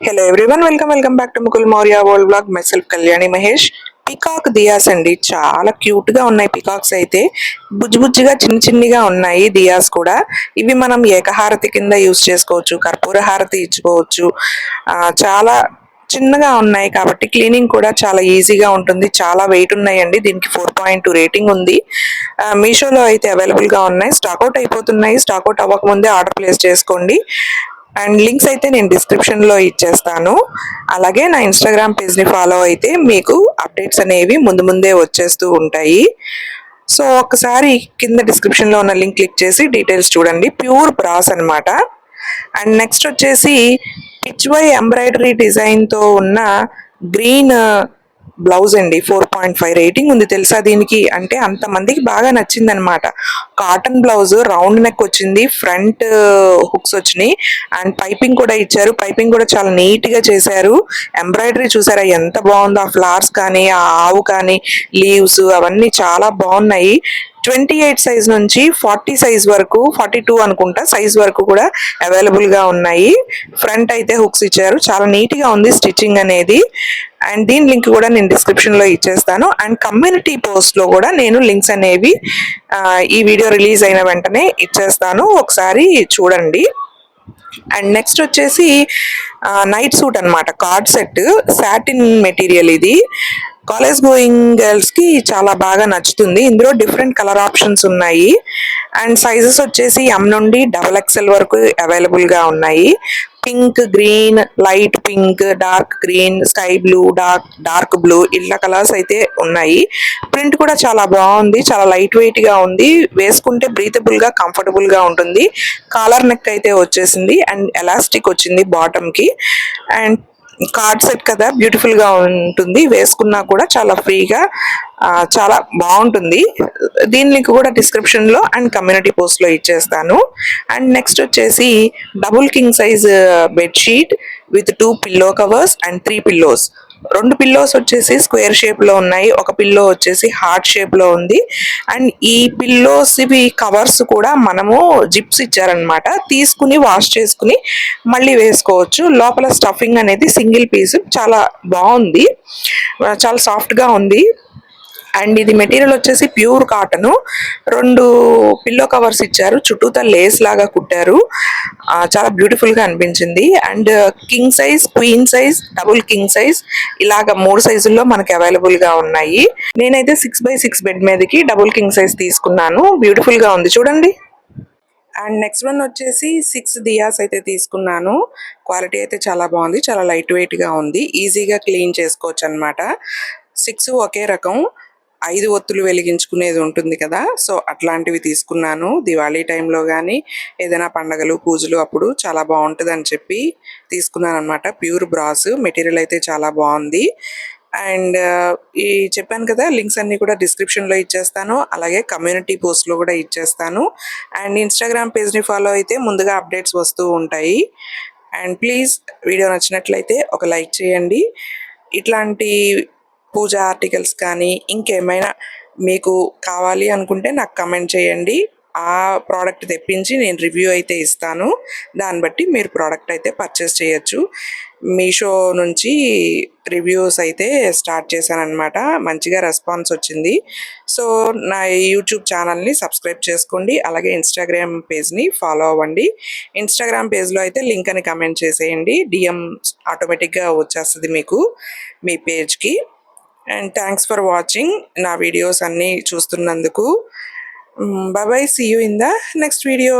Hello everyone, welcome back to Mukul Maurya world blog. Myself Kalyani Mahesh. Peacock diyas అండి, చాలా cute గా ఉన్నాయి. పికాక్స్ అయితే బుజ్జిగా చిన్నిగా ఉన్నాయి. దియాస్ కూడా ఇవి మనం ఏకహారతి కింద యూస్ చేసుకోవచ్చు, కర్పూర హారతి ఇచ్చుకోవచ్చు. చాలా చిన్నగా ఉన్నాయి కాబట్టి క్లీనింగ్ కూడా చాలా ఈజీగా ఉంటుంది. చాలా వెయిట్ ఉన్నాయండి. దీనికి 4.2 రేటింగ్ ఉంది. మీషోలో అయితే అవైలబుల్ గా ఉన్నాయి. స్టాక్అవుట్ అయిపోతున్నాయి. స్టాక్అవుట్ అవ్వకముందే ఆర్డర్ ప్లేస్ చేసుకోండి. అండ్ లింక్స్ అయితే నేను డిస్క్రిప్షన్ లో ఇచ్చేస్తాను. అలాగే నా ఇన్స్టాగ్రామ్ పేజ్ ని ఫాలో అయితే మీకు అప్డేట్స్ అనేవి ముందే వచ్చేస్తూ ఉంటాయి. సో ఒకసారి కింద డిస్క్రిప్షన్ లో ఉన్న లింక్ క్లిక్ చేసి డీటెయిల్స్ చూడండి. ప్యూర్ బ్రాస్ అన్నమాట. అండ్ నెక్స్ట్ వచ్చేసి పిచ్ వై ఎంబ్రాయిడరీ డిజైన్ తో ఉన్న గ్రీన్ బ్లౌజ్ అండి. 4.5 రేటింగ్ ఉంది. తెలుసా దీనికి? అంటే అంత మందికి బాగా నచ్చింది అనమాట. కాటన్ బ్లౌజ్, రౌండ్ నెక్ వచ్చింది, ఫ్రంట్ హుక్స్ వచ్చినాయి, అండ్ పైపింగ్ కూడా ఇచ్చారు. పైపింగ్ కూడా చాలా నీట్ గా చేశారు. ఎంబ్రాయిడరీ చూసారా ఎంత బాగుందో! ఆ ఫ్లవర్స్ కానీ, ఆ ఆవు కానీ, లీవ్స్ అవన్నీ చాలా బాగున్నాయి. 28 సైజ్ నుంచి 40 సైజ్ వరకు, 42 అనుకుంటా సైజ్ వరకు కూడా అవైలబుల్ గా ఉన్నాయి. ఫ్రంట్ అయితే హుక్స్ ఇచ్చారు. చాలా నీట్ గా ఉంది స్టిచ్చింగ్ అనేది. అండ్ దీని లింక్ కూడా నేను డిస్క్రిప్షన్ లో ఇచ్చేస్తాను. అండ్ కమ్యూనిటీ పోస్ట్ లో కూడా నేను లింక్స్ అనేవి ఈ వీడియో రిలీజ్ అయిన వెంటనే ఇచ్చేస్తాను. ఒకసారి చూడండి. అండ్ నెక్స్ట్ వచ్చేసి నైట్ సూట్ అన్నమాట. కార్డ్ సెట్, సాటిన్ మెటీరియల్ ఇది. కాలేజ్ గోయింగ్ గర్ల్స్ కి చాలా బాగా నచ్చుతుంది. ఇందులో డిఫరెంట్ కలర్ ఆప్షన్స్ ఉన్నాయి. అండ్ సైజెస్ వచ్చేసి ఎం నుండి XXL వరకు అవైలబుల్ గా ఉన్నాయి. Pink, green, light pink, dark green, sky blue, dark blue ఇలా కలర్స్ అయితే ఉన్నాయి. ప్రింట్ కూడా చాలా బాగుంది. చాలా లైట్ వెయిట్ గా ఉంది. వేసుకుంటే బ్రీతబుల్ గా, కంఫర్టబుల్ గా ఉంటుంది. కాలర్ నెక్ అయితే వచ్చేసింది. అండ్ ఎలాస్టిక్ వచ్చింది బాటమ్ కి. అండ్ కార్డ్ సెట్ కదా, బ్యూటిఫుల్ గా ఉంటుంది. వేసుకున్నా కూడా చాలా ఫ్రీగా, చాలా బాగుంటుంది. దీని లింక్ కూడా డిస్క్రిప్షన్ లో అండ్ కమ్యూనిటీ పోస్ట్ లో ఇచ్చేస్తాను. అండ్ నెక్స్ట్ వచ్చేసి double king size bedsheet with 2 pillow covers and 3 pillows. 2 pillows వచ్చేసి స్క్వేర్ షేప్ లో ఉన్నాయి. ఒక పిల్లో వచ్చేసి హార్ట్ షేప్ లో ఉంది. అండ్ ఈ పిల్లోస్ ఇవి కవర్స్ కూడా మనము జిప్స్ ఇచ్చారనమాట. తీసుకుని వాష్ చేసుకుని మళ్ళీ వేసుకోవచ్చు. లోపల స్టఫింగ్ అనేది సింగిల్ పీస్. చాలా బాగుంది. చాలా సాఫ్ట్ గా ఉంది. అండ్ ఇది మెటీరియల్ వచ్చేసి ప్యూర్ కాటన్. 2 పిల్లో కవర్స్ ఇచ్చారు. చుట్టూతా లేస్ లాగా కుట్టారు. చాలా బ్యూటిఫుల్ గా అనిపించింది. And king size, queen size, double king size ఇలాగా 3 సైజుల్లో మనకి అవైలబుల్ గా ఉన్నాయి. నేనైతే 6x6 బెడ్ మీదకి డబుల్ కింగ్ సైజ్ తీసుకున్నాను. బ్యూటిఫుల్ గా ఉంది చూడండి. అండ్ నెక్స్ట్ వన్ వచ్చేసి 6 దియాస్ అయితే తీసుకున్నాను. క్వాలిటీ అయితే చాలా బాగుంది. చాలా లైట్ వెయిట్ గా ఉంది. ఈజీగా క్లీన్ చేసుకోవచ్చు అనమాట. 6 ఒకే రకం. 5 ఒత్తులు వెలిగించుకునేది ఉంటుంది కదా, సో అట్లాంటివి తీసుకున్నాను. దివాళీ టైంలో కానీ ఏదైనా పండగలు, పూజలు అప్పుడు చాలా బాగుంటుంది అని చెప్పి తీసుకున్నాను అనమాట. ప్యూర్ బ్రాస్ మెటీరియల్ అయితే చాలా బాగుంది. అండ్ ఈ చెప్పాను కదా, లింక్స్ అన్ని కూడా డిస్క్రిప్షన్ లో ఇచ్చేస్తాను. అలాగే కమ్యూనిటీ పోస్ట్ లో కూడా ఇచ్చేస్తాను. అండ్ ఇన్స్టాగ్రామ్ పేజ్ ని ఫాలో అయితే ముందుగా అప్డేట్స్ వస్తూ ఉంటాయి. అండ్ ప్లీజ్ వీడియో నచ్చినట్లయితే ఒక లైక్ చేయండి. ఇట్లాంటి పూజ ఆర్టికల్స్ కానీ ఇంకేమైనా మీకు కావాలి అనుకుంటే నాకు కమెంట్ చేయండి. ఆ ప్రోడక్ట్ తెప్పించి నేను రివ్యూ అయితే ఇస్తాను. దాన్ని బట్టి మీరు ప్రోడక్ట్ అయితే పర్చేస్ చేయొచ్చు. మీషో నుంచి రివ్యూస్ అయితే స్టార్ట్ చేశాను అనమాట. మంచిగా రెస్పాన్స్ వచ్చింది. సో నా యూట్యూబ్ ఛానల్ని సబ్స్క్రైబ్ చేసుకోండి. అలాగే ఇన్స్టాగ్రామ్ పేజ్ని ఫాలో అవ్వండి. ఇన్స్టాగ్రామ్ పేజ్లో అయితే లింక్ అని కమెంట్ చేసేయండి. డిఎం ఆటోమేటిక్గా వచ్చేస్తుంది మీకు మీ పేజ్కి. And thanks for watching. నా వీడియోస్ అన్నీ చూస్తున్నందుకు. Bye bye. See you in the next video.